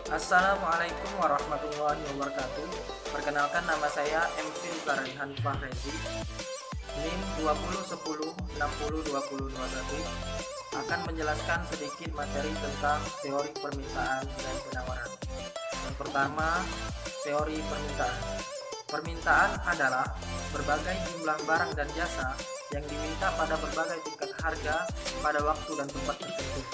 Assalamualaikum warahmatullahi wabarakatuh. Perkenalkan, nama saya MC Farhan Fahrezi, NIM 2010602021, akan menjelaskan sedikit materi tentang teori permintaan dan penawaran. Yang pertama, teori permintaan. Permintaan adalah berbagai jumlah barang dan jasa yang diminta pada berbagai tingkat harga pada waktu dan tempat tertentu.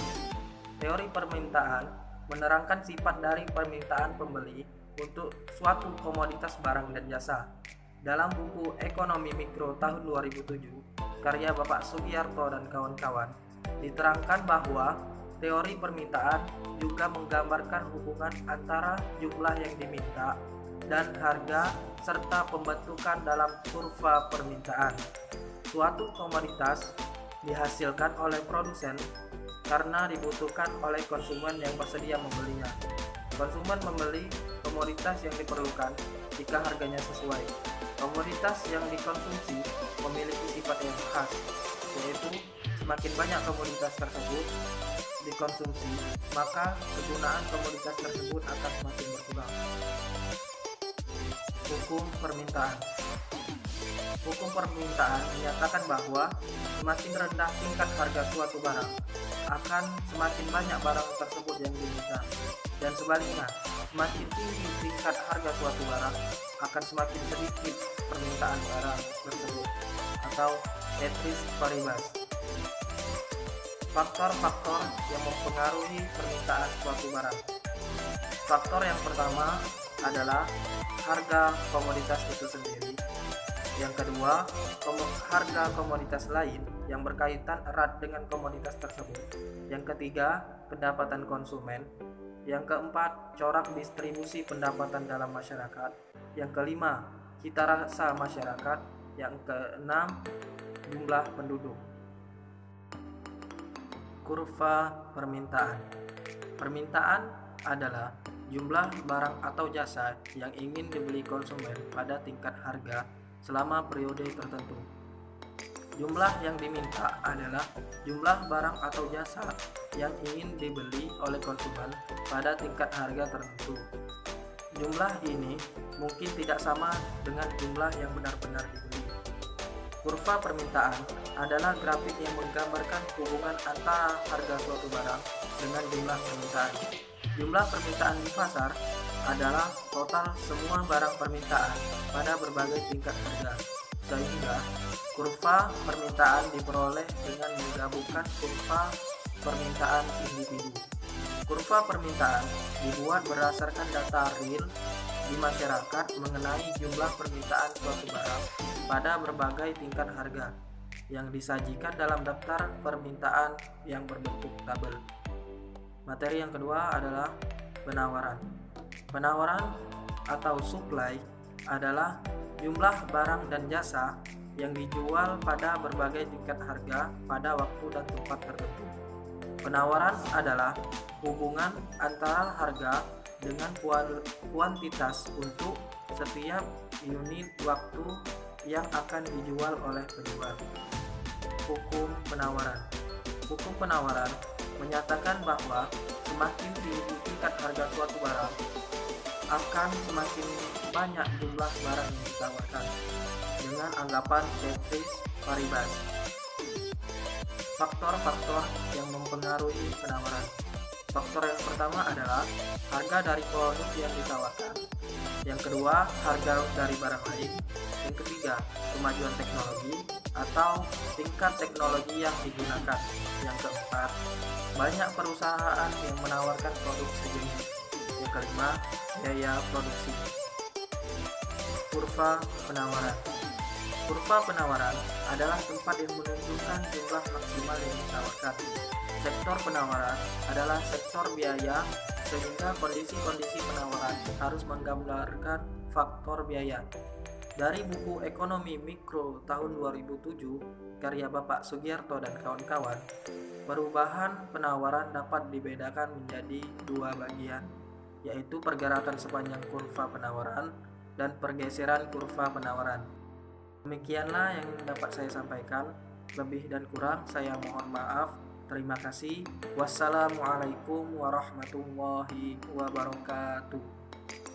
Teori permintaan menerangkan sifat dari permintaan pembeli untuk suatu komoditas barang dan jasa. Dalam buku Ekonomi Mikro tahun 2007, karya Bapak Sugiarto dan kawan-kawan, diterangkan bahwa teori permintaan juga menggambarkan hubungan antara jumlah yang diminta dan harga serta pembentukan dalam kurva permintaan. Suatu komoditas dihasilkan oleh produsen karena dibutuhkan oleh konsumen yang bersedia membelinya. Konsumen membeli komoditas yang diperlukan jika harganya sesuai. Komoditas yang dikonsumsi memiliki sifat yang khas, yaitu semakin banyak komoditas tersebut dikonsumsi, maka kegunaan komoditas tersebut akan semakin berkurang. Hukum permintaan. Hukum permintaan menyatakan bahwa semakin rendah tingkat harga suatu barang, akan semakin banyak barang tersebut yang diminta, dan sebaliknya, semakin tinggi tingkat harga suatu barang, akan semakin sedikit permintaan barang tersebut, atau ceteris paribus. Faktor-faktor yang mempengaruhi permintaan suatu barang. Faktor yang pertama adalah harga komoditas itu sendiri. Yang kedua, harga komoditas lain yang berkaitan erat dengan komoditas tersebut. Yang ketiga, pendapatan konsumen. Yang keempat, corak distribusi pendapatan dalam masyarakat. Yang kelima, cita rasa masyarakat. Yang keenam, jumlah penduduk. Kurva permintaan. Permintaan adalah jumlah barang atau jasa yang ingin dibeli konsumen pada tingkat harga selama periode tertentu. Jumlah yang diminta adalah jumlah barang atau jasa yang ingin dibeli oleh konsumen pada tingkat harga tertentu. Jumlah ini mungkin tidak sama dengan jumlah yang benar-benar dibeli. Kurva permintaan adalah grafik yang menggambarkan hubungan antara harga suatu barang dengan jumlah permintaan. Jumlah permintaan di pasar adalah total semua barang permintaan pada berbagai tingkat harga, sehingga kurva permintaan diperoleh dengan menggabungkan kurva permintaan individu. Kurva permintaan dibuat berdasarkan data real di masyarakat mengenai jumlah permintaan suatu barang pada berbagai tingkat harga yang disajikan dalam daftar permintaan yang berbentuk tabel. Materi yang kedua adalah penawaran. Penawaran atau supply adalah jumlah barang dan jasa yang dijual pada berbagai tingkat harga pada waktu dan tempat tertentu. Penawaran adalah hubungan antara harga dengan kuantitas untuk setiap unit waktu yang akan dijual oleh penjual. Hukum penawaran. Hukum penawaran menyatakan bahwa semakin tinggi tingkat harga suatu barang, akan semakin banyak jumlah barang yang ditawarkan, dengan anggapan ceteris paribus. Faktor-faktor yang mempengaruhi penawaran. Faktor yang pertama adalah harga dari produk yang ditawarkan. Yang kedua, harga dari barang lain. Yang ketiga, kemajuan teknologi atau tingkat teknologi yang digunakan. Yang keempat, banyak perusahaan yang menawarkan produk sejenis. Yang kelima, biaya produksi. Kurva penawaran. Kurva penawaran adalah tempat yang menunjukkan jumlah maksimal yang ditawarkan. Sektor penawaran adalah sektor biaya, sehingga kondisi-kondisi penawaran harus menggambarkan faktor biaya. Dari buku Ekonomi Mikro tahun 2007, karya Bapak Sugiarto dan kawan-kawan, perubahan penawaran dapat dibedakan menjadi dua bagian, yaitu pergerakan sepanjang kurva penawaran dan pergeseran kurva penawaran. Demikianlah yang dapat saya sampaikan. Lebih dan kurang saya mohon maaf. Terima kasih. Wassalamualaikum warahmatullahi wabarakatuh.